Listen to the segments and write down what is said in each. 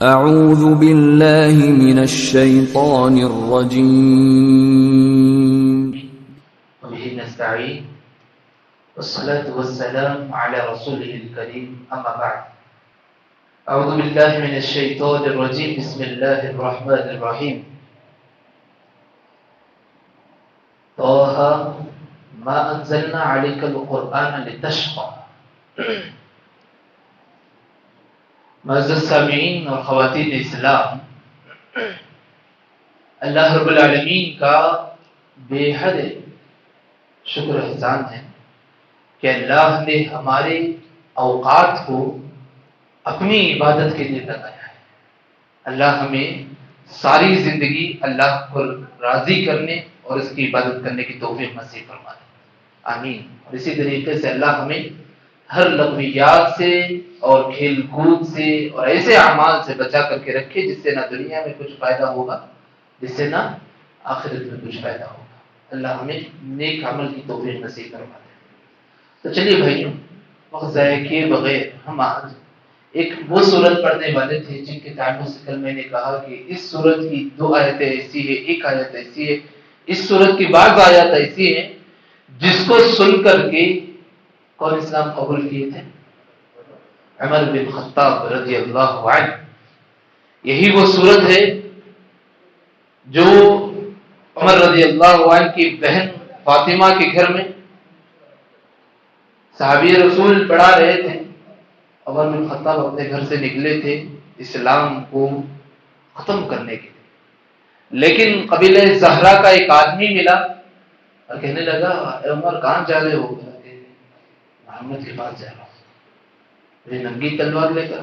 اعوذ باللہ من الشیطان الرجیم وبه نستعين والصلاة والسلام على رسوله الكريم أما بعد أعوذ بالله من الشيطان الرجيم بسم الله الرحمن الرحيم طه ما أنزلنا عليك القرآن لتشقى معزز سامعین اور خواتین اسلام، اللہ رب العالمین کا بے حد شکر احسان ہے کہ اللہ نے ہمارے اوقات کو اپنی عبادت کے لیے لگایا ہے۔ اللہ ہمیں ساری زندگی اللہ کو راضی کرنے اور اس کی عبادت کرنے کی توفیق نصیب فرما دے، آمین۔ اور اسی طریقے سے اللہ ہمیں ہر لغویات سے اور کھیل کود سے اور ایسے اعمال سے بچا کر کے رکھے جس سے نہ دنیا میں کچھ فائدہ ہوگا، جس سے نہ آخرت میں کچھ فائدہ ہوگا۔ اللہ ہمیں نیک عمل کی توفیق نصیب فرما دے۔ تو چلیے بھائیوں، وقت ضائع کیے بغیر ہم آج ایک وہ سورت پڑھنے والے تھے جن کے تعلق سے کل میں نے کہا کہ اس سورت کی 2 آیتیں ایسی ہے، ایک آیت ایسی ہے، اس سورت کی بعض آیات ایسی ہیں جس کو سن کر کے کون اسلام قبول کیے تھے؟ عمر بن خطاب رضی اللہ عنہ۔ یہی وہ صورت ہے جو عمر رضی اللہ عنہ کی بہن فاطمہ کے گھر میں صحابی رسول پڑھا رہے تھے۔ عمر بن خطاب اپنے گھر سے نکلے تھے اسلام کو ختم کرنے کے لیے، لیکن قبیلہ زہرا کا ایک آدمی ملا اور کہنے لگا، اے عمر کہاں جا رہے ہو؟ محمد کے پاس جا رہا ہوں، میری ننگی تلوار لے کر۔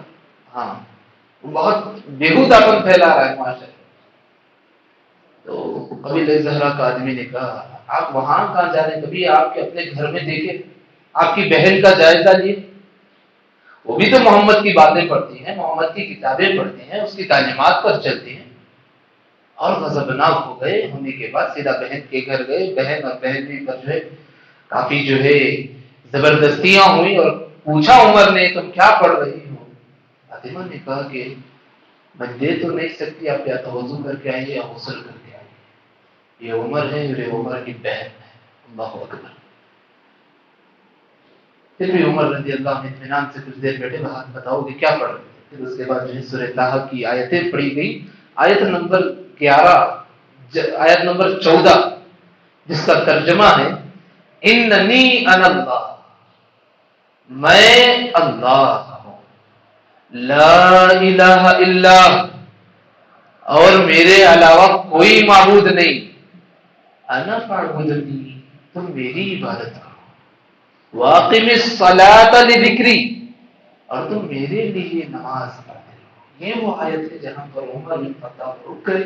ہاں، وہ بہت بےہودہ پن پھیلا رہا ہے معاشرے۔ تو قبیلہ زہرا کا آدمی نے کہا، آپ وہاں کہاں جا رہے ہیں؟ کبھی آپ کے اپنے گھر میں دیکھے، آپ کی بہن کا جائزہ لیے؟ وہ بھی تو محمد کی باتیں پڑھتی ہیں، محمد کی کتابیں پڑھتی ہیں، اس کی تعلیمات پر چلتی ہیں۔ اور غضبناک ہو گئے، ہونے کے بعد سیدھا بہن کے گھر گئے۔ بہن اور بہن پر جو ہے کافی جو ہے زبردستیاں ہوئی اور پوچھا عمر نے، تم کیا پڑھ رہی ہو؟ فاطمہ نے کہا کہ میں دے تو نہیں سکتی، آپ یا تو وضو کر کے آئیے یا غسل کر کے آئیے، یہ عمر ہے، یہ عمر کی بہن ہے۔ اللہ اکبر۔ پھر بھی عمر رضی اللہ عنہ اطمینان سے کچھ دیر بیٹھے، بات بتاؤ کہ کیا پڑھ رہے تھے؟ پھر اس کے بعد جو ہے سورہ طہ کی آیتیں پڑھی گئی۔ آیت نمبر 11، آیت نمبر 14 جس کا ترجمہ ہے اننی انا اللہ، میں اللہ ہوں، لا الہ الا، اور میرے علاوہ کوئی معبود نہیں، انا فاعبدنی، تم میری عبادت کرو، واقم الصلاۃ لذکری، اور تم میرے لیے نماز پڑھتے رہو۔ یہ وہ آیت ہے جہاں پر عمر بن خطاب رک گئے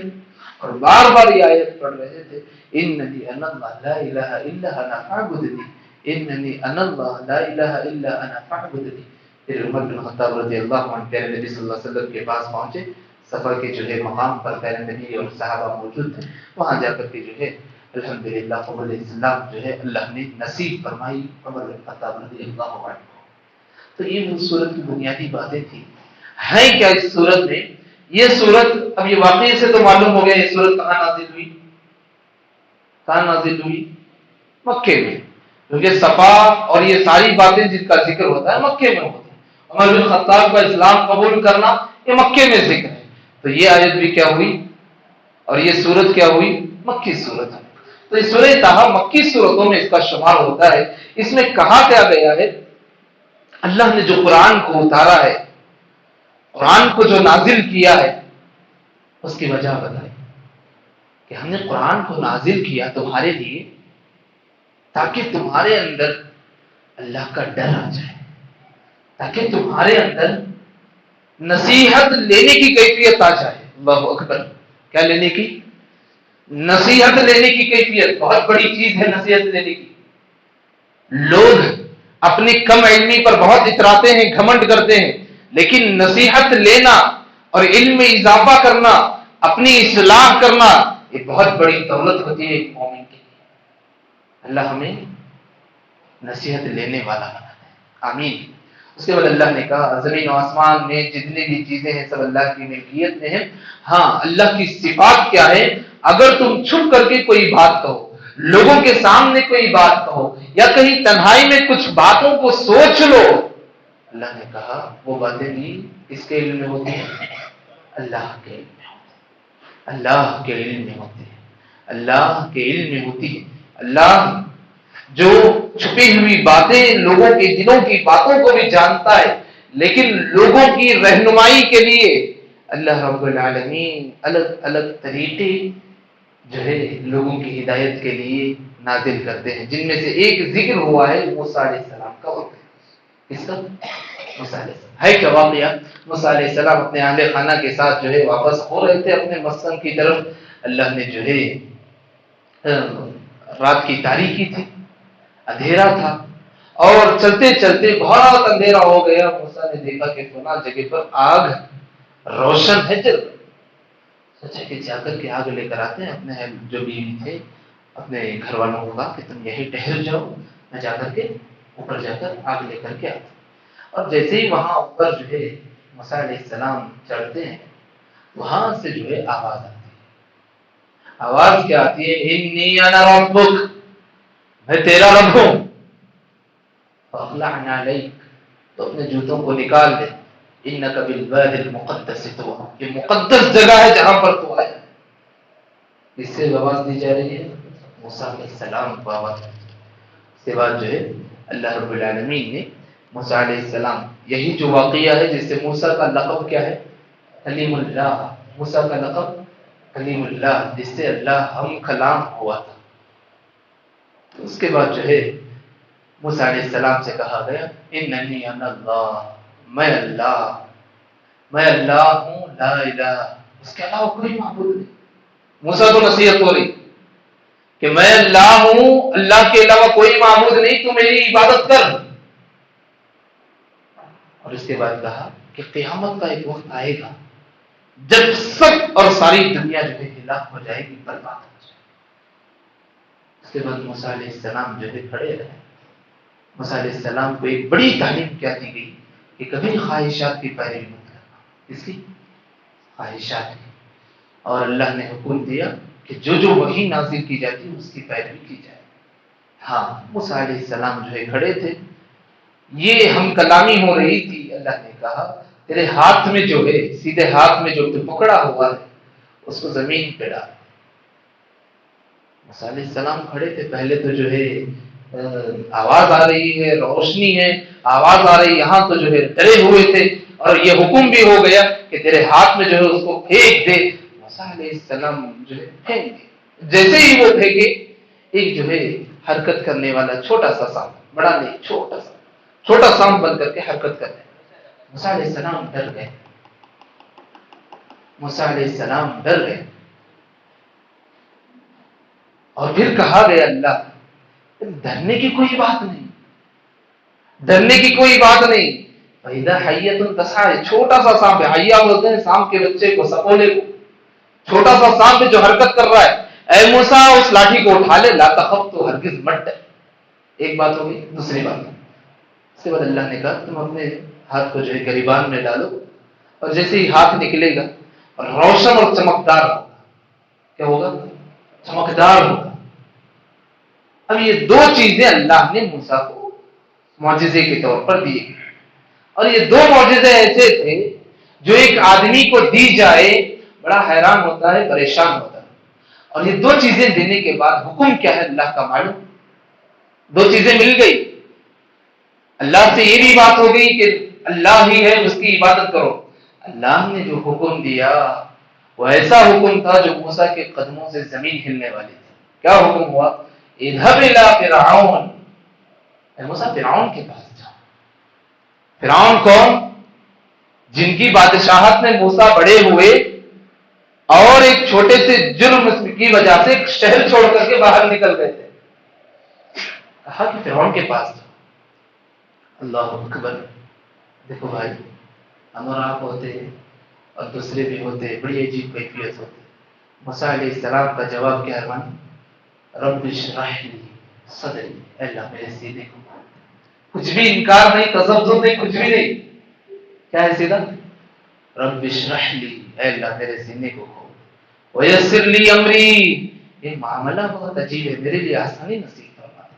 اور بار بار یہ آیت پڑھ رہے تھے، اننی انا اللہ لا الہ الا انا فاعبدنی، اننی انا اللہ لا الہ الا انا فاعبدنی۔ پھر عمر بن خطاب رضی اللہ عنہ پیارے نبی صلی اللہ علیہ وسلم کے پاس پہنچے، صفا کے جو ہے مقام پر پیارے نبی اور صحابہ موجود تھے، وہاں جا کر کے جو ہے الحمدللہ قبول اسلام جو ہے اللہ نے نصیب فرمائی عمر بن خطاب رضی اللہ عنہ۔ تو یہ وہ سورت کی بنیادی باتیں تھیں۔ ہے کیا اس سورت میں؟ یہ سورت، اب یہ واقعے سے تو معلوم ہو گیا یہ سورت کہاں نازل ہوئی؟ کہاں نازل ہوئی؟ مکے میں، کیونکہ صفا اور یہ ساری باتیں جن کا ذکر ہوتا ہے مکے میں ہوتا ہے۔ عمر بن خطاب کا اسلام قبول کرنا یہ مکے میں ذکر ہے، تو یہ آیت بھی کیا ہوئی اور یہ سورت کیا ہوئی؟ مکی سورت ہے۔ تو اس سورہ طہ مکی سورتوں میں اس کا شمار ہوتا ہے۔ اس میں کہا کیا گیا ہے؟ اللہ نے جو قرآن کو اتارا ہے، قرآن کو جو نازل کیا ہے، اس کی وجہ بتائی کہ ہم نے قرآن کو نازل کیا تمہارے لیے تاکہ تمہارے اندر اللہ کا ڈر آ جائے، تاکہ تمہارے اندر نصیحت لینے کی کیفیت آ جائے۔ اللہ اکبر۔ کیا لینے کی؟ نصیحت لینے کی کیفیت۔ بہت بڑی چیز ہے نصیحت لینے کی۔ لوگ اپنی کم علمی پر بہت اتراتے ہیں، گھمنڈ کرتے ہیں، لیکن نصیحت لینا اور علم میں اضافہ کرنا، اپنی اصلاح کرنا، یہ بہت بڑی دولت ہوتی ہے ایک مومن کی۔ اللہ ہمیں نصیحت لینے والا بنا دے، آمین۔ اس کے بعد اللہ نے کہا زمین و آسمان میں جتنی بھی چیزیں ہیں سب اللہ کی ملکیت میں ہیں. ہاں اللہ کی صفات کیا ہے؟ اگر تم چھپ کر کے کوئی بات کہو، لوگوں کے سامنے کوئی بات کہو، یا کہیں تنہائی میں کچھ باتوں کو سوچ لو، اللہ نے کہا وہ باتیں بھی اس کے علم میں ہوتی ہیں، اللہ کے علم میں ہوتی ہیں، اللہ کے علم میں ہوتی ہیں، اللہ کے علم میں ہوتی ہے. اللہ جو چھپی ہوئی باتیں، لوگوں کے دلوں کی باتوں کو بھی جانتا ہے، لیکن لوگوں کی رہنمائی کے لیے اللہ رب العالمین الگ الگ طریقے جو ہے لوگوں کی ہدایت کے لیے نازل کرتے ہیں، جن میں سے ایک ذکر ہوا ہے موسیٰ علیہ السلام کا واقعہ. اس کا موسیٰ علیہ السلام ہے کیا واقعہ؟ موسیٰ علیہ السلام اپنے اہل خانہ کے ساتھ جو ہے واپس ہو رہے تھے اپنے مسکن کی طرف. اللہ نے جو ہے رات کی تاریکی تھی، اندھیرا تھا، اور چلتے چلتے بہت اندھیرا ہو گیا. موسیٰ نے دیکھا کہ فلاں جگہ پر آگ روشن ہے جل رہی. سوچا کہ جا کر کے آگ لے کر آتے ہیں. اپنے جو بیوی تھے اپنے گھر والوں کو کہا کہ تم یہی ٹہر جاؤ، میں جا کر کے اوپر جا کر آگ لے کر کے آتا ہوں. اور جیسے ہی وہاں اوپر جو ہے موسیٰ علیہ السلام چڑھتے ہیں، وہاں سے جو ہے آواز آتی ہے. آواز کیا آتی ہے؟ انی انا ربک، میں تیرا رب ہوں. فاخلع نعلیک، تو اپنے جوتوں کو نکال دے. انک بالوادی المقدس طویٰ، یہ مقدس جگہ ہے جہاں پر تو آیا. اس سے آواز دی جا رہی ہے موسیٰ علیہ السلام کو آواز. اس کے بعد جو ہے اللہ رب العالمین نے موسیٰ علیہ السلام، یہی جو واقعہ ہے جس سے موسیٰ کا لقب کیا ہے؟ کلیم اللہ. موسیٰ کا لقب کلیم اللہ، جس سے اللہ ہم کلام ہوا تھا. اس کے بعد جو ہے موسیٰ علیہ السلام سے کہا گیا اننی انا اللہ، میں اللہ ہوں، لا الہ، اس کے علاوہ کوئی معبود نہیں. موسیٰ کو نصیحت ہو رہی کہ میں اللہ ہوں، اللہ کے علاوہ کوئی معبود نہیں، تو میری عبادت کر. اور اس کے بعد کہا کہ قیامت کا ایک وقت آئے گا جب سب اور ساری دنیا جو ہے ہلاک ہو جائے گی، برباد ہو جائے گی. اس کے بعد موسیٰ علیہ السلام جو ہے کھڑے رہے. موسیٰ علیہ السلام کو ایک بڑی تعلیم کیا دی گئی کہ کبھی خواہشات کی پیروی مت کرنا. اس کی خواہشات کی. اور اللہ نے حکم دیا کہ جو جو وحی نازل کی جاتی اس کی پیروی کی جائے. ہاں موسیٰ علیہ السلام جو ہے کھڑے تھے، یہ ہم کلامی ہو رہی تھی. اللہ نے کہا تیرے ہاتھ میں جو ہے، سیدھے ہاتھ میں جو پکڑا ہوا ہے اس کو زمین پہ ڈال. موسیٰ علیہ السلام کھڑے تھے. پہلے تو جو ہے آواز آ رہی ہے، روشنی ہے، آواز آ رہی، یہاں تو جو ہے ڈرے ہوئے تھے. اور یہ حکم بھی ہو گیا کہ تیرے ہاتھ میں جو ہے اس کو پھینک دے. موسیٰ علیہ السلام جو ہے پھینک دے. جیسے ہی وہ پھینکے، ایک جو ہے حرکت کرنے والا چھوٹا سا سانپ، بڑا نہیں چھوٹا سانپ بن کر کے حرکت کرنے. موسیٰ علیہ السلام ڈر گئے. موسیٰ علیہ السلام ڈر گئے. اور پھر کہا گیا اللہ ڈرنے کی کوئی بات نہیں، ڈرنے کی کوئی بات نہیں. فَإِذَا حَيَّةٌ تَسْعَىٰ، چھوٹا سا سانپ ہے، حیا بولتے ہیں سانپ کے بچے کو، سپولے کو. چھوٹا سا سانپ ہے جو حرکت کر رہا ہے. اے موسیٰ اس لاٹھی کو اٹھا لے، لا تخف، تو ہرگز مت ڈر. ایک بات ہوگی. دوسری بات، اس کے بعد اللہ نے کہا تم اپنے ہاتھ کو جو ہے گریبان میں ڈالو، اور جیسے ہی ہاتھ نکلے گا روشن اور چمکدار ہوگا. کیا ہوگا؟ چمکدار ہوگا. اب یہ دو چیزیں اللہ نے موسیٰ کو معجزے کے طور پر دیے. اور یہ دو معجزے ایسے تھے جو ایک آدمی کو دی جائے بڑا حیران ہوتا ہے، پریشان ہوتا ہے. اور یہ دو چیزیں دینے کے بعد حکم کیا ہے اللہ کا معلوم. دو چیزیں مل گئی. اللہ سے یہ بھی بات ہو گئی کہ اللہ ہی ہے، اس کی عبادت کرو. اللہ نے جو حکم دیا وہ ایسا حکم تھا جو موسیٰ کے قدموں سے زمین ہلنے والی تھی. کیا حکم ہوا؟ اذهب الى فرعون، اے موسیٰ فرعون کے پاس جاؤ. فرعون کون؟ جن کی بادشاہت میں موسیٰ بڑے ہوئے اور ایک چھوٹے سے جرم کی وجہ سے شہر چھوڑ کر کے باہر نکل گئے تھے. کہا کہ فرعون کے پاس جاؤ. اللہ اکبر. دیکھو بھائی، ہم اور آپ ہوتے اور دوسرے بھی ہوتے، بڑی عجیب کیفیت ہوتی. موسیٰ علیہ السلام کا جواب کیا ہے؟ رب اشرح لی صدری، اے اللہ میرے سینے کو کچھ بھی انکار نہیں، تذبذب نہیں، کچھ بھی نہیں. کیا ہے سیدھا؟ رب اشرح لی، اے اللہ میرے سینے کو کھول، ویسر لی امری، یہ معاملہ بہت عجیب ہے، میرے لیے آسانی نصیب فرما دے،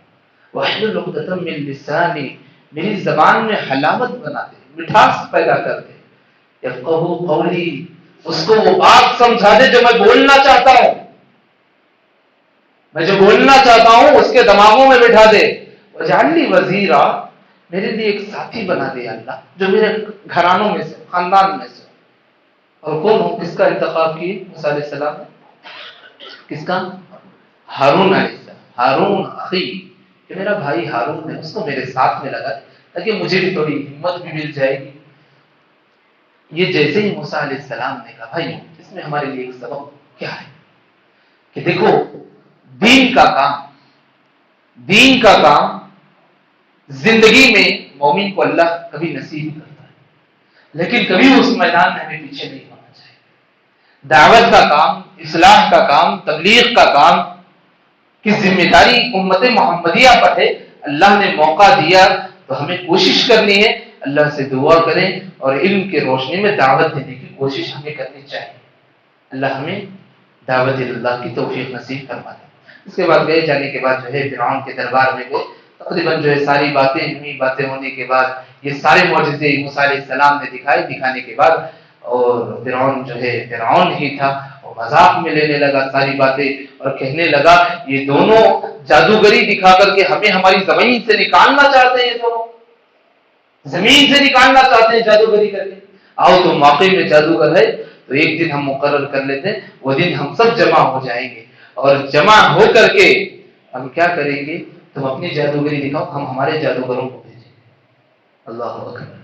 واحلل عقدۃ من لسانی، میری زبان میں حلاوت بنا دے، مٹھاس پیدا کر دے، یفقہوا قولی، اس کو وہ بات سمجھا دے جو میں بولنا چاہتا ہوں، میں جو بولنا چاہتا ہوں اس کے دماغوں میں بٹھا دے. وجعل لی وزیرا، میرے لیے ایک ساتھی بنا دے اللہ، جو میرے گھرانوں میں سے، خاندان میں سے. اور کون ہو؟ کس کا انتخاب کیے موسیٰ علیہ السلام نے؟ کس کا؟ ہارون علیہ السلام. ہارون اخی، کہ میرا بھائی ہارون ہے، اس کو میرے ساتھ میں لگا تاکہ مجھے بھی تھوڑی ہمت بھی مل جائے گی. یہ جیسے ہی موسیٰ علیہ السلام نے کہا، بھائی اس میں ہمارے لیے ایک سبق کیا ہے کہ دیکھو دین کا کام زندگی میں مومن کو اللہ کبھی نصیب کرتا ہے، لیکن کبھی اس میدان میں ہمیں پیچھے نہیں ہونا چاہیے. دعوت کا کام، اصلاح کا کام، تبلیغ کا کام کی ذمہ داری امت محمدیہ پر ہے. اللہ نے موقع دیا تو ہمیں کوشش کرنی ہے، اللہ سے دعا کریں اور علم کے روشنی میں دعوت دینے کی کوشش ہمیں کرنی چاہیے. اللہ ہمیں دعوت اللہ کی توفیق نصیب فرما دے. اس کے بعد گئے، جانے کے بعد جو ہے فرعون کے دربار میں گئے. تقریباً جو ہے ساری باتیں ہونے کے بعد یہ سارے معجزے موسیٰ علیہ السلام نے دکھانے کے بعد، اور فرعون جو ہے فرعون ہی تھا، اور مذاق میں لینے لگا ساری باتیں اور کہنے لگا یہ دونوں جادوگری دکھا کر کے ہمیں ہماری زمین سے نکالنا چاہتے ہیں، یہ دونوں زمین سے نکالنا چاہتے ہیں جادوگری کر کے. آؤ تم واقعی میں جادوگر ہے تو ایک دن ہم مقرر کر لیتے ہیں، وہ دن ہم سب جمع ہو جائیں گے اور جمع ہو کر کے ہم کیا کریں گے، تم اپنی جادوگری دکھاؤ، ہم ہمارے جادوگروں کو بھیجیں گے. اللہ اکبر.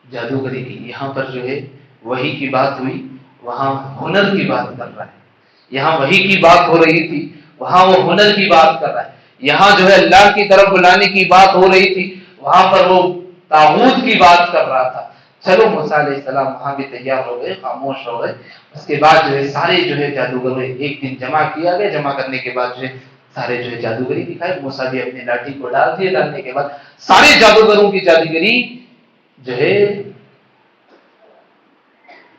جادوگری کی یہاں پر جو ہے وحی کی بات ہوئی، وہاں ہنر کی بات کر رہا ہے. یہاں وحی کی بات ہو رہی تھی، وہاں وہ ہنر کی بات کر رہا ہے. یہاں جو ہے اللہ کی طرف بلانے کی بات ہو رہی تھی، وہاں پر وہ طاغوت کی بات کر رہا تھا. چلو موسیٰ علیہ السلام وہاں بھی تیار ہو گئے، خاموش ہو گئے. اس کے بعد جو ہے سارے جو ہے جادوگر ایک دن جمع کیا گیا. جمع کرنے کے بعد جو ہے سارے جو ہے جادوگری دکھائے. موسیٰ بھی اپنی لاٹھی کو ڈال دیے. ڈالنے کے بعد سارے جادوگروں کی جادوگری جو ہے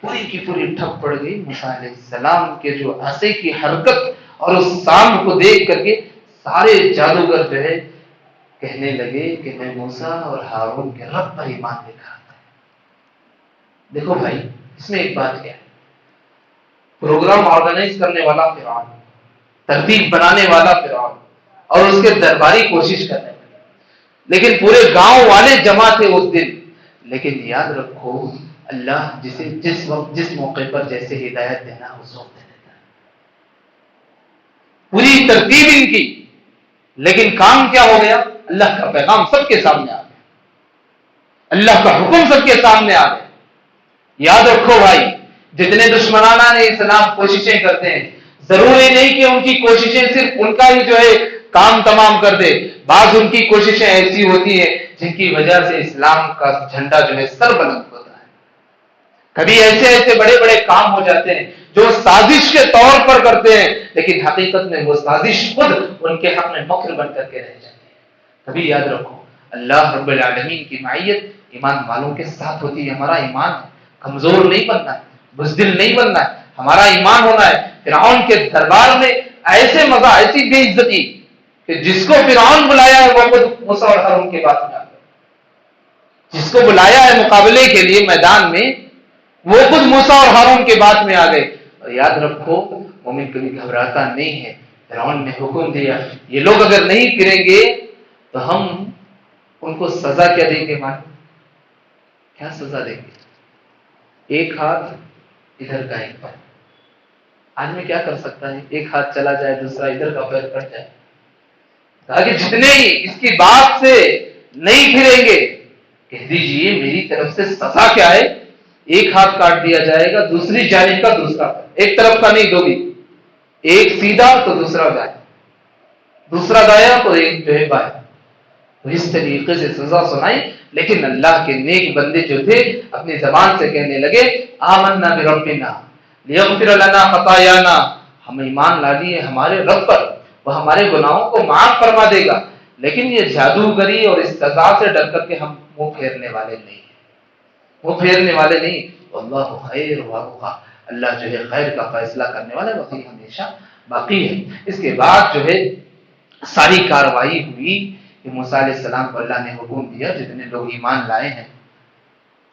پوری کی پوری ٹھپ پڑ گئی. موسیٰ علیہ السلام کے جو عصا کی حرکت اور اس سام کو دیکھ کر کے سارے جادوگر جو ہے کہنے لگے کہ میں موسیٰ اور ہارون کے رب پر ایمان لے کر آتا ہوں. دیکھو بھائی اس میں ایک بات کیا ہے، پروگرام آرگنائز کرنے والا فرعون، ترتیب بنانے والا فرعون اور اس کے درباری کوشش کرنے والے، لیکن پورے گاؤں والے جمع تھے اس دن. لیکن یاد رکھو اللہ جسے جس وقت جس موقع پر جیسے ہدایت دینا اس وقت دیتا ہے. پوری ترتیب ان کی، لیکن کام کیا ہو گیا، اللہ کا پیغام سب کے سامنے آ گیا، اللہ کا حکم سب کے سامنے آ گیا. یاد رکھو بھائی، جتنے دشمنانہ اسلام کوششیں کرتے ہیں، ضروری نہیں کہ ان کی کوششیں صرف ان کا ہی جو ہے کام تمام کر دے. بعض ان کی کوششیں ایسی ہوتی ہیں جن کی وجہ سے اسلام کا جھنڈا جو ہے سر بلند ہوتا ہے. کبھی ایسے بڑے بڑے کام ہو جاتے ہیں جو سازش کے طور پر کرتے ہیں، لیکن حقیقت میں وہ سازش خود ان کے حق میں مکر بن کر کے رہ جاتی ہے. کبھی یاد رکھو اللہ رب العالمین کی معیت ایمان والوں کے ساتھ ہوتی ہے. ہمارا ایمان ہے، کمزور نہیں بننا ہے، بزدل نہیں بننا ہے، ہمارا ایمان ہونا ہے. فرعون کے دربار میں ایسے مزہ، ایسی بے عزتی کہ جس کو فرعون بلایا ہے وہ خود موسیٰ اور ہارون کے بات میں آ گئے. جس کو بلایا ہے مقابلے کے لیے میدان میں وہ خود موسیٰ اور ہارون کے بات میں آ گئے. اور یاد رکھو مومن کبھی گھبراتا نہیں ہے. فرعون نے حکم دیا یہ لوگ اگر نہیں پھریں گے تو ہم ان کو سزا کیا دیں گے. مان کیا سزا دیں گے؟ ایک ہاتھ ادھر کا ایک پیر. آدمی کیا کر سکتا ہے، ایک ہاتھ چلا جائے دوسرا ادھر کا پیر کٹ جائے. تاکہ جتنے ہی اس کی بات سے نہیں پھریں گے کہہ دیجئے میری طرف سے سزا کیا ہے، ایک ہاتھ کاٹ دیا جائے گا، دوسری جانب کا دوسرا، ایک طرف کا نہیں، دو بھی، ایک سیدھا تو دوسرا دائیں، دوسرا دایا تو ایک جو ہے بائیں. تو اس طریقے سے سزا سنائی. لیکن اللہ کے نیک بندے جو تھے اپنی زبان سے کہنے لگے آمنا بربنا لیغفر لنا خطایانا، ہم ایمان لا لیے ہمارے رب پر، وہ ہمارے گناہوں کو معاف فرما دے گا. لیکن یہ جادوگری اور اس سزا سے ڈر کر کے ہم منہ پھیرنے والے نہیں ہیں، منہ پھیرنے والے نہیں. اللہ خیر وابقا، اللہ جو ہے خیر کا فیصلہ کرنے والا ہے، وہی ہمیشہ باقی ہے. اس کے بعد جو ہے ساری کاروائی ہوئی کہ موسیٰ علیہ السلام کو اللہ نے حکم دیا جتنے لوگ ایمان لائے ہیں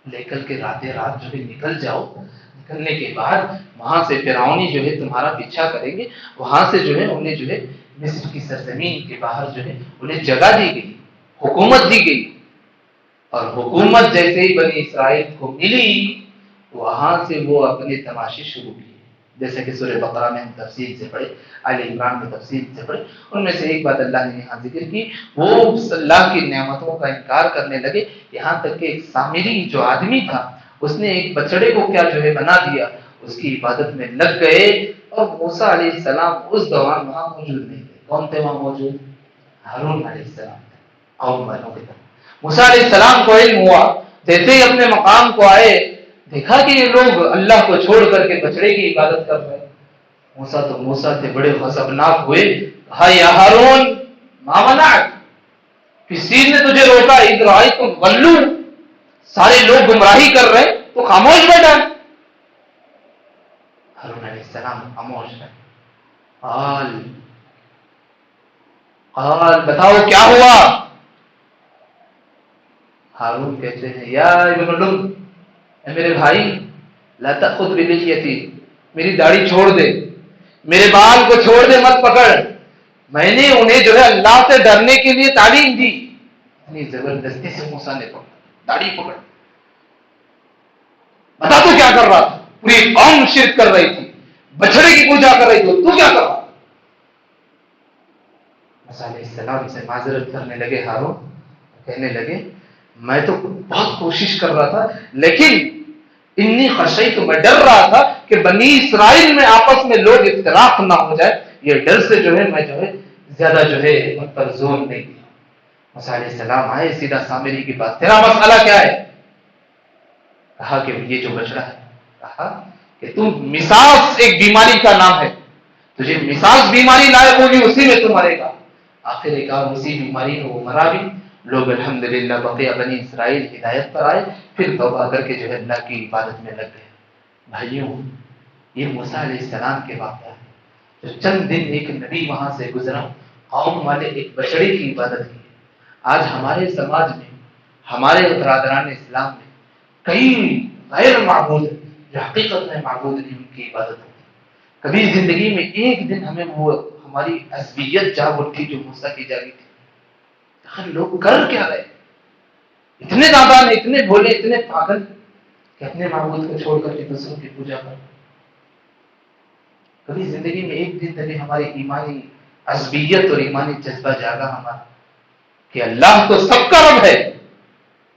لے کر کے رات جو ہے نکل جاؤ. نکلنے کے بعد وہاں سے فرعونی جو ہے تمہارا پیچھا کریں گے. وہاں سے جو ہے انہیں جو ہے مصر کی سرزمین کے باہر جو ہے انہیں جگہ دی گئی، حکومت دی گئی. اور حکومت جیسے ہی بنی اسرائیل کو ملی وہاں سے وہ اپنے تماشے شروع کیے. جیسے کہ سورہ بقرہ میں ہم تفصیل سے پڑھے، آل عمران میں تفصیل سے پڑھے. ان میں سے ایک بات اللہ نے یہاں ذکر کی، وہ اللہ کی نعمتوں کا انکار کرنے لگے. یہاں تک کہ ایک سامری جو آدمی تھا اس نے ایک بچڑے کو کیا جو ہے بنا دیا، اس کی عبادت میں لگ گئے. اور موسیٰ علیہ السلام اس دوران وہاں موجود نہیں تھے. کون تھے وہاں موجود؟ ہارون علیہ السلام قوم والوں کی طرف. موسیٰ علیہ السلام کو علم ہوا، جیسے ہی اپنے مقام کو آئے دیکھا کہ یہ لوگ اللہ کو چھوڑ کر کے بچڑے کی عبادت کر رہے ہیں. موسیٰ تھے بڑے غضبناک ہوئے. کہا یا ہارون ما منعک، کس چیز نے تجھے روکا؟ اذ رأیتم ضلوا، سارے لوگ گمراہی کر رہے تو خاموش بیٹھا. ہارون علیہ السلام خاموش ہے. قال بتاؤ کیا ہوا؟ ہارون کہتے ہیں یا ابن لم، اے میرے بھائی، لا تأخذ بلحیتی، میری داڑھی چھوڑ دے، میرے بال کو چھوڑ دے، مت پکڑ. میں نے انہیں جو ہے اللہ سے ڈرنے کے لیے تعلیم دی. اتنی زبردستی سے موسیٰ نے داڑھی پکڑ. بتا تو کیا کر رہا تھا؟ پوری قوم شرک کر رہی تھی، بچڑے کی پوجا کر رہی تھی، تو کیا کر رہا؟ موسیٰ علیہ السلام سے معذرت کرنے لگے ہارون، کہنے لگے میں تو بہت کوشش کر رہا تھا، لیکن انی خشیت، میں ڈر رہا تھا کہ بنی اسرائیل میں آپس میں لوگ اختلاف نہ ہو جائے. یہ ڈر سے جو ہے میں جو ہے زیادہ جو ہے ان پر زور نہیں دیا. موسیٰ علیہ السلام آئے سیدھا سامری کے پاس. تیرا مسئلہ کیا ہے؟ کہا کہ یہ جو بچڑا ہے. کہا کہ تم مساس ایک بیماری کا نام ہے، تجھے مساس بیماری لائق ہوگی اسی میں تم مرے گا. آخر کار اسی بیماری میں وہ مرا بھی. لوگ الحمدللہ بقیہ بنی اسرائیل ہدایت پر آئے، پھر توبہ کر کے جو ہے اللہ کی عبادت میں لگ گئے. بھائیوں، یہ موسیٰ علیہ السلام کے واقعہ ہے. جو چند دن ایک نبی وہاں سے گزرا، قوم والے ایک بچڑے کی عبادت کی. آج ہمارے سماج میں، ہمارے برادران اسلام میں کئی غیر معبود جو حقیقت میں معبود نہیں، ان کی عبادت ہوتی. کبھی زندگی میں ایک دن ہمیں وہ ہماری عصبیت جاگ اٹھی جو موسیٰ کی جاگی تھی. لوگ کر کیا رہے؟ اتنے نادان، اتنے بھولے، اتنے پاگل کہ اپنے معبود کو چھوڑ کر کے دوسروں کی پوجا کر. کبھی زندگی میں ایک دن تک ہماری ایمانی عصبیت اور ایمانی جذبہ جاگا ہمارا کہ اللہ تو سب کا رب ہے،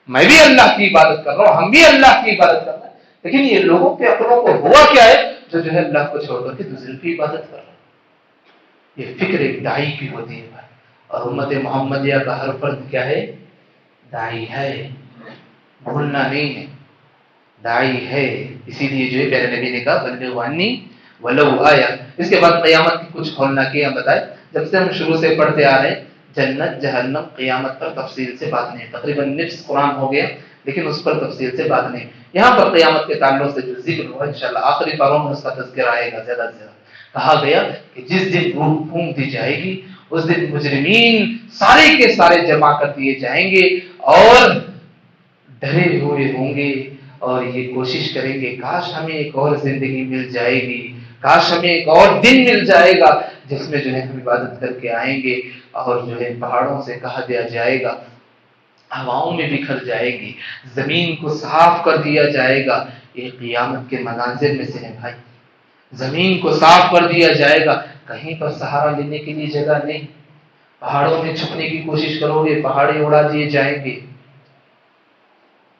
میں بھی اللہ کی عبادت کر رہا ہوں، ہم بھی اللہ کی عبادت کر رہے ہیں، لیکن یہ لوگوں کے عقلوں کو ہوا کیا ہے جو ہے اللہ کو چھوڑ کر کے دوسرے کی عبادت کر رہا ہے. یہ فکر ایک داعی کی ہوتی ہے. اور امت محمدیہ کا ہر فرد کیا ہے؟ داعی ہے، بھولنا نہیں ہے، داعی ہے. اسی لیے جو ہے پیارے نبی نے کہا بلغوا عنی ولو آیا. اس کے بعد قیامت کی کچھ ہولناکیاں بتائے. جب سے ہم شروع سے پڑھتے آ رہے ہیں جنت جہنم قیامت پر تفصیل سے بات نہیں، تقریباً نصف قرآن ہو گیا لیکن اس پر تفصیل سے بات نہیں. یہاں پر قیامت کے تعلق سے جو ذکر ہوا انشاءاللہ آخری پاروں میں اس کا تذکرہ آئے گا. زیادہ سے زیادہ کہا گیا کہ جس دن روح پھونک دی جائے گی اس دن مجرمین سارے کے سارے جمع کر دیے جائیں گے اور ڈرے ہوئے ہوں گے اور یہ کوشش کریں گے کاش ہمیں ایک اور زندگی مل جائے گی، کاش ہمیں ایک اور دن مل جائے گا جس میں جو ہے ہم عبادت کر کے آئیں گے. اور جو ہے پہاڑوں سے کہا دیا جائے گا، ہواؤں میں بکھر جائے گی، زمین کو صاف کر دیا جائے گا. یہ قیامت کے مناظر میں سے ہے بھائی. زمین کو صاف کر دیا جائے گا، کہیں پر سہارا لینے کے لیے جگہ نہیں. پہاڑوں میں چھپنے کی کوشش کرو گے پہاڑے اڑا دیے جائیں گے.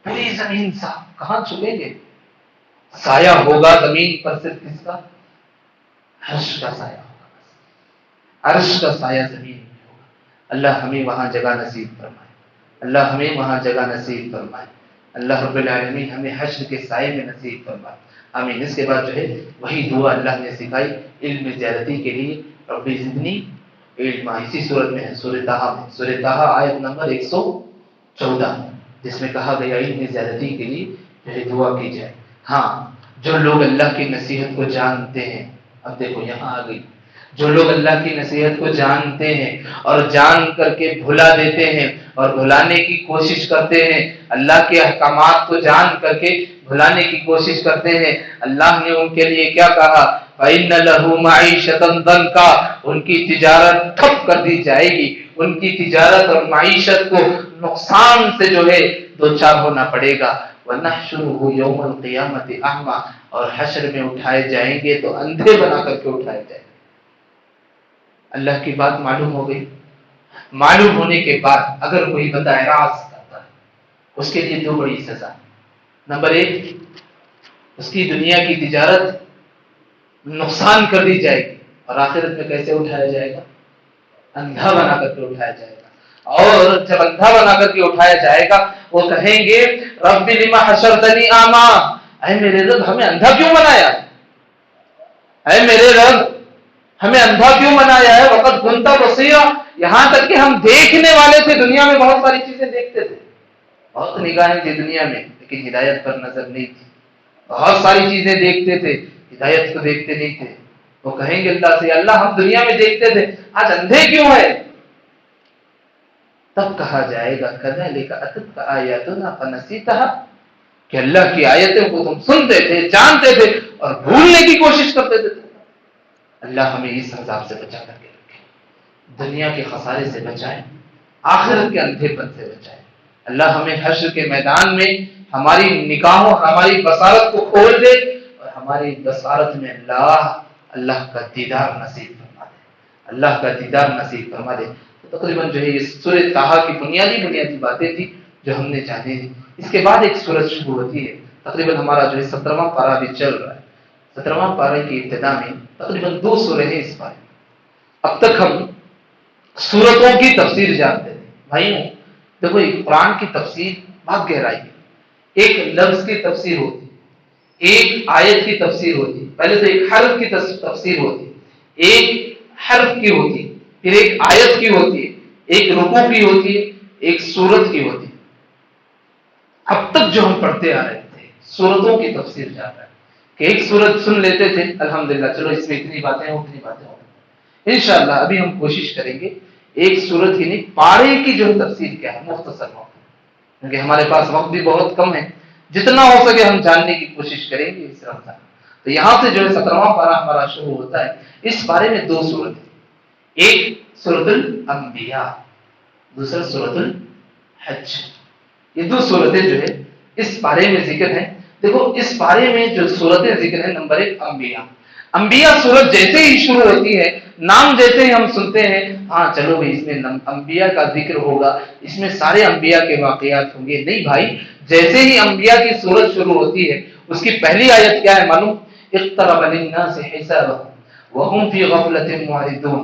پوری زمین صاف، کہاں چھپیں گے؟ سایہ ہوگا زمین پر صرف کس کا؟ عرش کا سایہ ہوگا، عرش کا سایہ زمین میں ہوگا. اللہ ہمیں وہاں جگہ نصیب فرمائے، اللہ ہمیں وہاں جگہ نصیب فرمائے. اللہ رب العالمین ہمیں حشر کے سائے میں نصیب فرمائے. آمین. اس کے بعد جو ہے وہی دعا اللہ نے سکھائی علم زیادتی کے لیے، رب زدنی علم اسی صورت میں ہے، سورہ طٰہٰ میں، سورہ طٰہٰ آیت نمبر 114، جس میں کہا گیا علم زیادتی کے لیے جو ہے دعا کی جائے۔ ہاں، جو لوگ اللہ کی نصیحت کو جانتے ہیں، اب دیکھو یہاں آ گئی، جو لوگ اللہ کی نصیحت کو جانتے ہیں اور جان کر کے بھلا دیتے ہیں اور بھلانے کی کوشش کرتے ہیں، اللہ کے احکامات کو جان کر کے بھلانے کی کوشش کرتے ہیں، اللہ نے ان کے لیے کیا کہا؟ فَإِنَّ لَهُ مَعِيشَةً ضَنْكَ، ان کی تجارت ٹھپ کر دی جائے گی، ان کی تجارت اور معیشت کو نقصان سے جو ہے دوچار ہونا پڑے گا۔ وَنَحْشُرُهُ يَوْمَ الْقِيَامَةِ أَعْمَى، اور حشر میں اٹھائے جائیں گے تو اندھے بنا کر کے اٹھائے جائیں گے۔ اللہ کی بات معلوم ہو گئی۔ معلوم ہونے کے بعد اگر کوئی بندہ اعراض کرتا ہے، اس کے لیے دو بڑی سزا۔ نمبر ایک، اس کی دنیا کی تجارت نقصان کر دی جائے گی، اور آخرت میں کیسے اٹھایا جائے گا؟ اندھا بنا کر کے اٹھایا جائے گا۔ اور جب اندھا بنا کر کے اٹھایا جائے گا، وہ کہیں گے رب لما حشرتنی اعمی، اے میرے رب ہمیں اندھا کیوں بنایا؟ اے میرے رب ہمیں اندھا کیوں بنایا ہے؟ وقت كنت بصیرا، یہاں تک کہ ہم دیکھنے والے تھے، دنیا میں بہت ساری چیزیں دیکھتے تھے، بہت نگاہیں تھی دنیا میں، لیکن ہدایت پر نظر نہیں تھی۔ بہت ساری چیزیں دیکھتے تھے، ہدایت کو دیکھتے نہیں تھے۔ وہ کہیں گے اللہ سے، اللہ ہم دنیا میں دیکھتے تھے، آج اندھے کیوں ہے؟ تب کہا جائے گا كذلك أتتك آياتنا فنسيتها، کہ اللہ کی آیتوں کو تم سنتے تھے، جانتے تھے اور بھولنے کی کوشش کرتے تھے۔ اللہ ہمیں اس عذاب سے بچا کر کے رکھے، دنیا کے خسارے سے بچائے، آخرت کے اندھے پن سے بچائے۔ اللہ ہمیں حشر کے میدان میں ہماری نگاہوں، ہماری بصارت کو کھول دے، اور ہماری بصارت میں اللہ کا دیدار نصیب فرما دے، اللہ کا دیدار نصیب فرما دے۔ تو تقریباً جو ہے یہ سورہ طٰہٰ کی بنیادی باتیں تھی جو ہم نے جانی تھی۔ اس کے بعد ایک سورت شروع ہوتی ہے، تقریباً ہمارا جو ہے 17واں پارہ بھی چل رہا ہے۔ 17واں پارے کی ابتدا میں تقریباً 2 سورے ہیں اس پارے میں۔ اب تک ہم سورتوں کی تفسیر جانتے تھے۔ بھائیوں دیکھو، قرآن کی تفسیر بہت گہرائی ہے۔ ایک لفظ کی تفسیر ہوتی، ایک آیت کی تفسیر ہوتی، پہلے تو ایک حرف کی تفسیر ہوتی، ایک حرف کی ہوتی، پھر ایک آیت کی ہوتی ہے، ایک رکوع کی ہوتی ہے، ایک سورت کی ہوتی ہے۔ اب تک جو ہم پڑھتے آ رہے تھے سورتوں کی تفسیر جا رہا ہے کہ ایک سورت سن لیتے تھے، الحمدللہ چلو اس میں اتنی باتیں ہوں، اتنی باتیں ہوں۔ انشاءاللہ ابھی ہم کوشش کریں گے ایک سورت کی نہیں، پارے کی جو تفسیر کیا ہے مختصر وقت، کیونکہ ہمارے پاس وقت بھی بہت کم ہے، جتنا ہو سکے ہم جاننے کی کوشش کریں گے اس رمضان۔ تو یہاں سے جو ہے 17واں پارہ ہمارا شروع ہوتا ہے۔ اس پارے میں 2 سورتیں، ایک سورۃ الانبیاء، دوسرا سورۃ الحج۔ یہ 2 سورتیں جو ہے اس پارے میں ذکر ہیں۔ دیکھو اس پارے میں جو سورتیں ذکر ہیں، نمبر 1 انبیاء۔ انبیاء سورت جیسے ہی شروع ہوتی ہے، نام جیسے ہی ہم سنتے ہیں، ہاں چلو بھائی اس میں انبیاء کا ذکر ہوگا، اس میں سارے انبیاء کے واقعات ہوں گے۔ نہیں بھائی، جیسے ہی انبیاء کی سورت شروع ہوتی ہے، اس کی پہلی آیت کیا ہے معلوم؟ اقترب للناس حسابهم وهم في غفلة معرضون،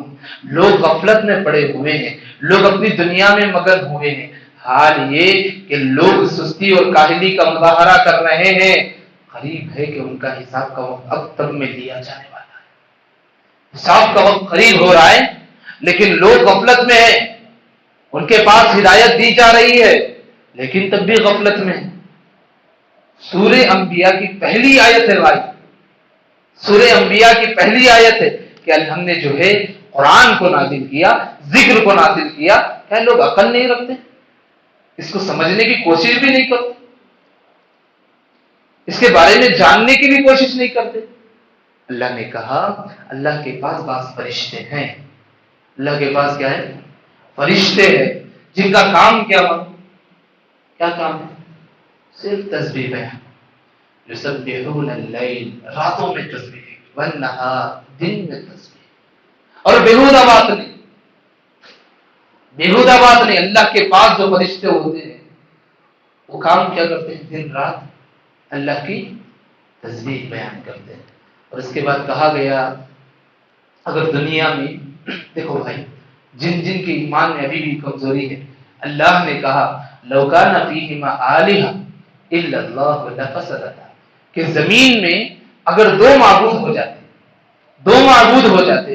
لوگ غفلت میں پڑے ہوئے ہیں، لوگ اپنی دنیا میں مگن ہوئے ہیں، حال یہ کہ لوگ سستی اور کاہلی کا مظاہرہ کر رہے ہیں، قریب ہے کہ ان کا حساب کا وقت اب تک میں لیا جانے والا ہے، حساب کا وقت قریب ہو رہا ہے، لیکن لوگ غفلت میں ہیں، ان کے پاس ہدایت دی جا رہی ہے لیکن تب بھی غفلت میں ہیں۔ سورہ انبیاء کی پہلی آیت ہے بھائی، سورہ انبیاء کی پہلی آیت ہے کہ ہم نے جو ہے قرآن کو نازل کیا، ذکر کو نازل کیا۔ کیا لوگ عقل نہیں رکھتے؟ اس کو سمجھنے کی کوشش بھی نہیں کرتے، اس کے بارے میں جاننے کی بھی کوشش نہیں کرتے۔ اللہ نے کہا اللہ کے پاس بعض فرشتے ہیں، اللہ کے پاس کیا ہے؟ فرشتے ہیں، جن کا کام کیا کام ہے؟ صرف تسبیح بیان، یسبحون اللیل، راتوں میں تسبیح، والنہار، دن میں تسبیح، اور بیہودہ بات نہیں، بیہودہ بات نہیں۔ اللہ کے پاس جو فرشتے ہوتے ہیں وہ کام کیا کرتے ہیں؟ دن رات اللہ کی تسبیح بیان کرتے ہیں۔ اور اس کے بعد کہا گیا اگر دنیا میں دیکھو بھائی، جن کے ایمان میں ابھی بھی کمزوری ہے، اللہ نے کہا لو کان فیہما آلہۃ الا اللہ لفسدتا، کہ زمین میں اگر 2 معبود ہو جاتے،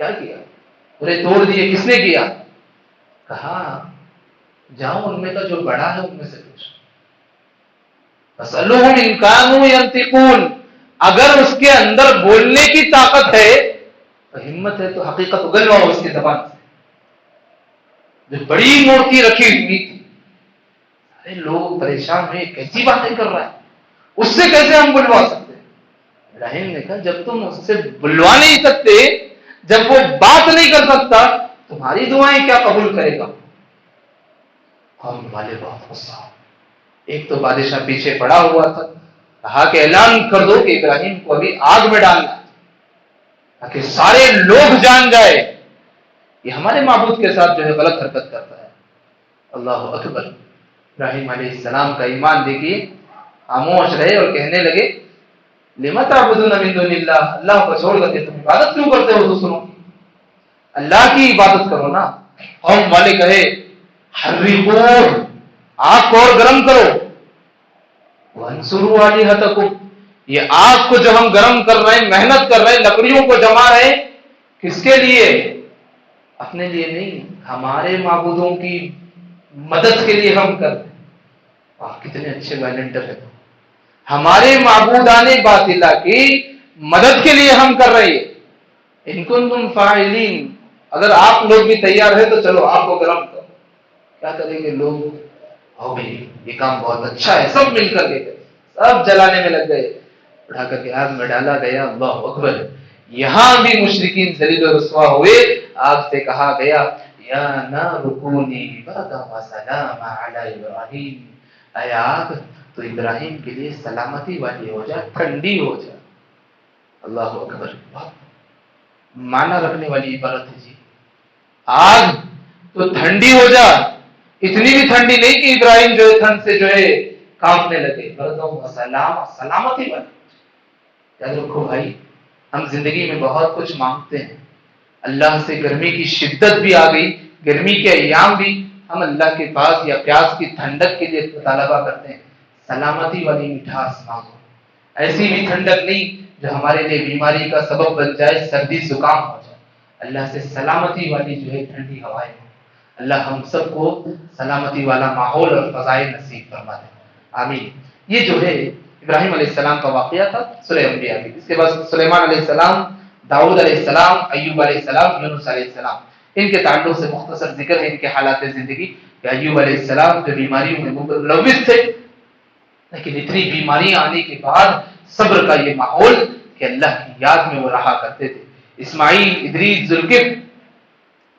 کیا کیا؟ پورے توڑ دیے. کس نے کیا؟ کہا جاؤ ان میں کا جو بڑا ہے ان میں سے پوچھ. فَاسْأَلُوهُمْ إِنْ كَانُوا يَنْطِقُونَ. اگر اس کے اندر بولنے کی طاقت ہے تو ہمت ہے تو حقیقت اگلواؤ اس کی زبان سے. جو بڑی مورتی رکھی ہوئی تھی، ارے لوگ پریشان ہوئے، کیسی باتیں کر رہا ہے، اس سے کیسے ہم بلوا سکتے ہیں؟ ابراہیم نے کہا جب تم اس سے بلوا نہیں سکتے، جب وہ بات نہیں کر سکتا، تمہاری دعائیں کیا قبول کرے گا؟ قوم والے بہت غصہ. ایک تو بادشاہ پیچھے پڑا ہوا تھا، کہا کہ اعلان کر دو کہ ابراہیم کو ابھی آگ میں ڈالنا تاکہ سارے لوگ جان جائے یہ ہمارے معبود کے ساتھ جو ہے غلط حرکت کرتا ہے. اللہ اکبر. ابراہیم علیہ السلام کا ایمان دیکھیے، خاموش رہے اور کہنے لگے لِمَ تَعْبُدُونَ مِن دُونِ اللَّهِ. اللہ کو چھوڑ کر کے تم عبادت کیوں کرتے ہو دوسروں کی؟ اللہ کی عبادت کرو نا. قوم والے کہے حَرِّقُوهُ، آگ کو اور گرم کرو. وَانْصُرُوا آلِهَتَكُمْ، یہ آگ کو جو ہم گرم کر رہے ہیں، محنت کر رہے ہیں، لکڑیوں کو جما رہے ہیں، کس کے لیے؟ اپنے لیے نہیں، ہمارے معبودوں کی مدد کے لیے ہم کر رہے ہیں. کتنے اچھے والنٹر ہیں. ہمارے معبودان باطلہ کی مدد کے لیے ہم کر رہے ہیں. ان کنتم فاعلین، اگر آپ لوگ بھی تیار ہیں تو چلو آپ کو گرم کرو. کیا کریں گے لوگ؟ ہو بھائی یہ کام بہت اچھا ہے، سب مل کر کے سب جلانے میں لگ گئے. اٹھا کر کے آگ میں ڈالا گیا. اللہ اکبر. یہاں بھی مشرکین ذلیل و رسوا ہوئے. آگ سے کہا گیا یا نار کونی بردا وسلاما علی ابراہیم، اے آگ تو ابراہیم کے لیے سلامتی والی ہو جا، ٹھنڈی ہو جا. اللہ اکبر. معنی رکھنے والی عبارت ہے جی. آگ تو ٹھنڈی ہو جا، اتنی بھی ٹھنڈی نہیں کہ ابراہیم جو ہے ٹھنڈ سے جو ہے کانپنے لگے. بردا وسلاما، سلامتی والی. یاد رکھو بھائی، ہم زندگی میں بہت کچھ مانگتے ہیں. اللہ سے گرمی کی شدت بھی آ گئی، گرمی کے ایام بھی ہم اللہ کے پاس یا پیاس کی ٹھنڈک کے لیے مطالبہ کرتے ہیں. سلامتی والی مٹھاس مانگو، ایسی بھی ٹھنڈک نہیں جو ہمارے لیے بیماری کا سبب بن جائے، سردی زکام ہو جائے. اللہ سے سلامتی والی جو ہے ٹھنڈی ہوائیں. اللہ ہم سب کو سلامتی والا ماحول اور فضائل نصیب فرما دے. آمین. یہ جو ہے ابراہیم علیہ السلام کا واقعہ تھا سورہ انبیاء کی. اس کے بعد سلیمان علیہ السلام، داؤد علیہ السلام، ایوب علیہ السلام، یونس علیہ السلام. ان کے تعلق سے مختصر ذکر ہے ان کے حالات زندگی کہ ایوب علیہ السلام جو بیماریوں میں ملوث تھے، لیکن اتنی بیماریاں آنے کے بعد صبر کا یہ ماحول کہ اللہ کی یاد میں وہ رہا کرتے تھے. اسماعیل، ادریس، ذوالکفل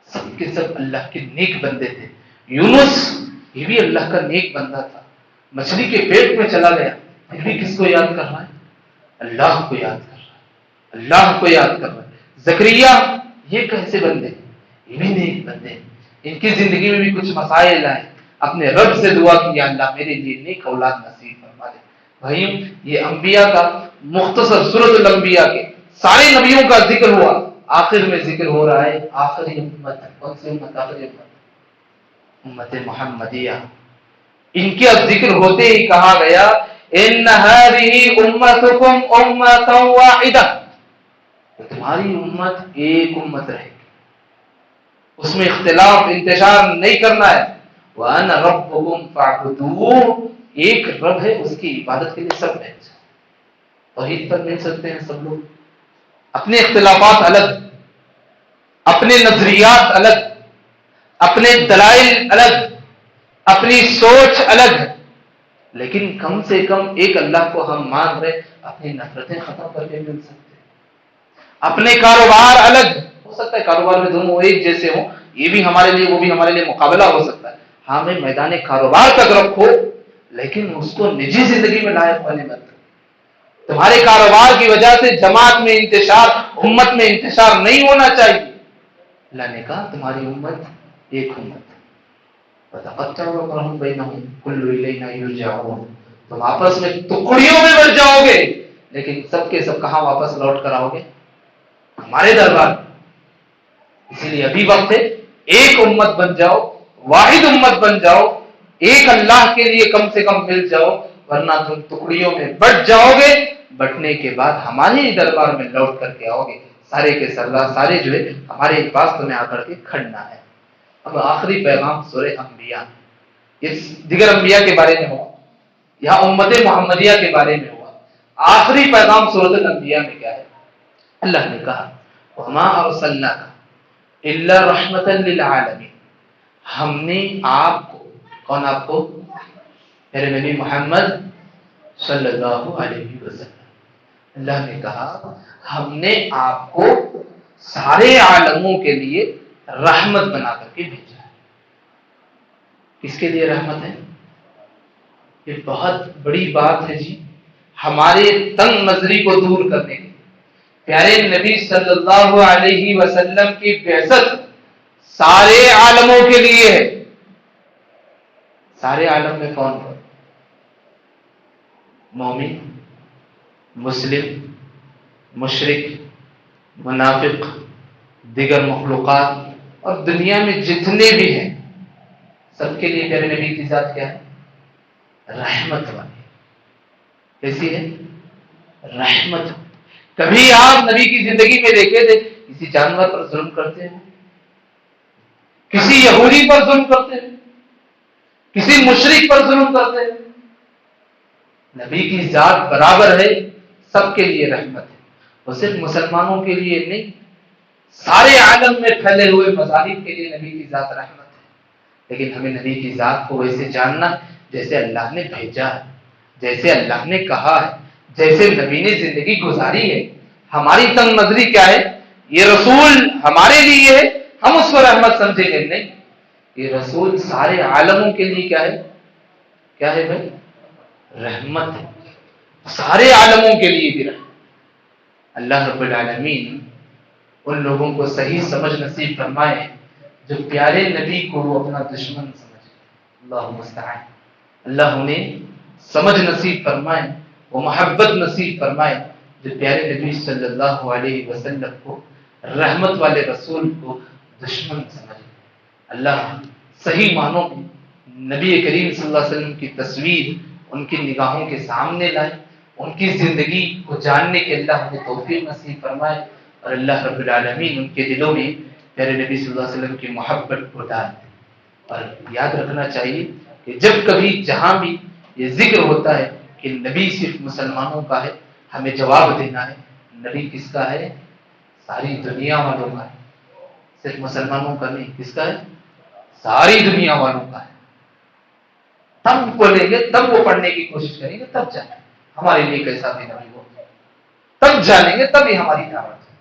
سب کے سب اللہ کے نیک بندے تھے. یونس یہ بھی اللہ کا نیک بندہ تھا، مچھلی کے پیٹ میں چلا گیا پھر بھی کس کو یاد کر رہا ہے؟ اللہ کو یاد کر رہا ہے، اللہ کو یاد کر رہا ہے. زکریا یہ کیسے بندے؟ یہ بھی نیک بندے. ان کی زندگی میں بھی کچھ مسائل آئے، اپنے رب سے دعا کی یا اللہ میرے لیے نیک اولاد نصیب فرما دے. بھائیو یہ انبیاء کا مختصر سورۃ الانبیاء کے سارے نبیوں کا ذکر ہوا. آخر میں ذکر ہو رہا ہے آخری امت. کون سی امت؟ آخری امت امت محمدیہ. ان کے اب ذکر ہوتے ہی کہا گیا ان هذه امتکم امۃ واحدہ، تمہاری امت ایک امت رہے گی، اس میں اختلاف انتشار نہیں کرنا ہے. وانا ربکم فاعبدون، ایک رب ہے اس کی عبادت کے لیے سب مل جائے. توحید پر مل سکتے ہیں سب لوگ. اپنے اختلافات الگ، اپنے نظریات الگ، اپنے دلائل الگ، اپنی سوچ الگ، لیکن کم سے کم ایک اللہ کو ہم مان رہے، اپنی نفرتیں ختم کر کے مل سکتے ہیں. اپنے کاروبار الگ ہو سکتا ہے، کاروبار میں دونوں ایک جیسے ہوں، یہ بھی ہمارے لیے وہ بھی ہمارے لیے مقابلہ ہو سکتا ہے. ہاں میں میدان کاروبار تک رکھو لیکن اس کو نجی زندگی میں لائق بنے مت. تمہارے کاروبار کی وجہ سے جماعت میں انتشار، امت میں انتشار نہیں ہونا چاہیے. اللہ نے کہا تمہاری امت ایک امت. وَتَقَطَّعُوا أَمْرَهُمْ بَيْنَهُمْ كُلُّ إِلَيْنَا يُرْجَعُونَ. تم آپس میں ٹکڑیوں میں بٹ جاؤ گے لیکن سب کے سب کہاں واپس لوٹ کر آؤ گے؟ ہمارے دربار. اسی لیے ابھی وقت ہے ایک امت بن جاؤ، واحد امت بن جاؤ، ایک اللہ کے لیے کم سے کم مل جاؤ، ورنہ تم ٹکڑیوں میں بٹ جاؤ گے. بٹنے کے بعد ہمارے دربار میں لوٹ کر کے آؤ گے. سارے کے سردار سارے جو ہے ہمارے پاس تمہیں آ کر کے کھڑنا ہے۔ اب آخری پیغام سورہ انبیاء، یہ دیگر انبیاء کے بارے میں ہوا، یہاں امت محمدیہ کے بارے میں ہوا۔ آخری پیغام سورۃ الانبیاء میں کیا ہے؟ اللہ نے کہا وما ارسلناک الا رحمۃ للعالمین، ہم نے آپ کو، کون آپ کو؟ میرے نبی محمد صلی اللہ علیہ وسلم، اللہ نے کہا ہم نے آپ کو سارے عالموں کے لیے رحمت بنا کر کے بھیجا ہے۔ کس کے لیے رحمت ہے؟ یہ بہت بڑی بات ہے جی، ہمارے تنگ نظری کو دور کرنے کے لیے پیارے نبی صلی اللہ علیہ وسلم کی بعثت سارے عالموں کے لیے ہے۔ سارے عالم میں کون ہے؟ مومن، مسلم، مشرک، منافق، دیگر مخلوقات اور دنیا میں جتنے بھی ہیں سب کے لیے پیارے نبی کی ذات کیا ہے؟ رحمت والی۔ کیسی ہے؟ رحمت۔ کبھی آپ نبی کی زندگی میں دیکھے تھے کسی جانور پر ظلم کرتے ہیں، کسی یہودی پر ظلم کرتے ہیں، کسی مشرک پر ظلم کرتے ہیں؟ نبی کی ذات برابر ہے، سب کے لیے رحمت ہے۔ وہ صرف مسلمانوں کے لیے نہیں، سارے عالم میں پھیلے ہوئے مذاہب کے لیے نبی کی ذات رحمت ہے۔ لیکن ہمیں نبی کی ذات کو ویسے جاننا جیسے اللہ نے بھیجا ہے، جیسے اللہ نے کہا ہے، جیسے نبی نے زندگی گزاری ہے۔ ہماری تنگ نظری کیا ہے؟ یہ رسول ہمارے لیے ہے، ہم اس کو رحمت سمجھیں گے؟ نہیں، یہ رسول سارے عالموں کے لیے کیا ہے؟ کیا ہے بھائی؟ رحمت ہے، سارے عالموں کے لیے بھی رحمت۔ اللہ رب العالمین ان لوگوں کو صحیح سمجھ نصیب فرمائے جو پیارے نبی کو وہ اپنا دشمن سمجھے۔ اللہ مستعان، اللہ انہیں سمجھ نصیب فرمائے، وہ محبت نصیب فرمائے جو پیارے نبی صلی اللہ علیہ وسلم کو، رحمت والے رسول کو دشمن سمجھے۔ اللہ صحیح معنوں میں نبی کریم صلی اللہ علیہ وسلم کی تصویر ان کی نگاہوں کے سامنے لائے، ان کی زندگی کو جاننے کے اللہ ہمیں توفیق نصیب فرمائے، اور اللہ رب العالمین ان کے دلوں میں پیارے نبی صلی اللہ علیہ وسلم کی محبت کو ڈال دے۔ اور یاد رکھنا چاہیے کہ جب کبھی جہاں بھی یہ ذکر ہوتا ہے کہ نبی صرف مسلمانوں کا ہے، ہمیں جواب دینا ہے نبی کس کا ہے؟ ساری دنیا والوں کا ہے، صرف مسلمانوں کا نہیں۔ کس کا ہے؟ ساری دنیا والوں کا ہے۔ تب بولیں گے، تب وہ پڑھنے کی کوشش کریں گے، تب جانیں ہمارے لیے کیسا بھی نبی ہو، تب جانیں گے، تب ہی ہماری دعوت ہے۔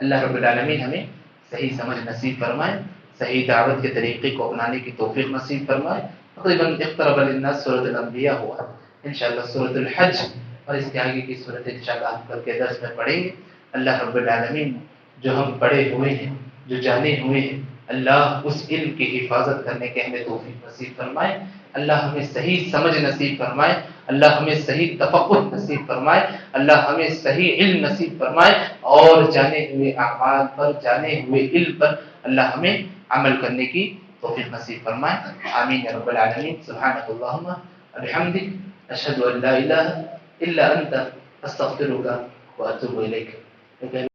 اللہ رب العالمین ہمیں صحیح سمجھ نصیب فرمائے، صحیح دعوت کے طریقے کو اپنانے کی توفیق نصیب فرمائے۔ تقریباً اقترب للناس سورۃ الانبیاء ہوا، انشاءاللہ سورۃ الحج اور اس کے آگے کی صورت انشاءاللہ ہم کل کے درس میں پڑھیں گے۔ اللہ رب العالمین جو ہم پڑھے ہوئے ہیں، جو جانے ہوئے ہیں، اللہ اس علم کی حفاظت کرنے کے ہمیں توفیق نصیب فرمائے۔ اللہ ہمیں صحیح سمجھ نصیب فرمائے، اللہ ہمیں صحیح تفقہ نصیب فرمائے، اللہ ہمیں صحیح علم نصیب فرمائے، اور جانے ہوئے اعمال پر، جانے ہوئے علم پر اللہ ہمیں عمل کرنے کی توفیق نصیب فرمائے۔ آمین یا رب العالمین۔ سبحانک اللہم وبحمدک، اشہد ان لا الہ الا انت، استغفرک واتوب الیک۔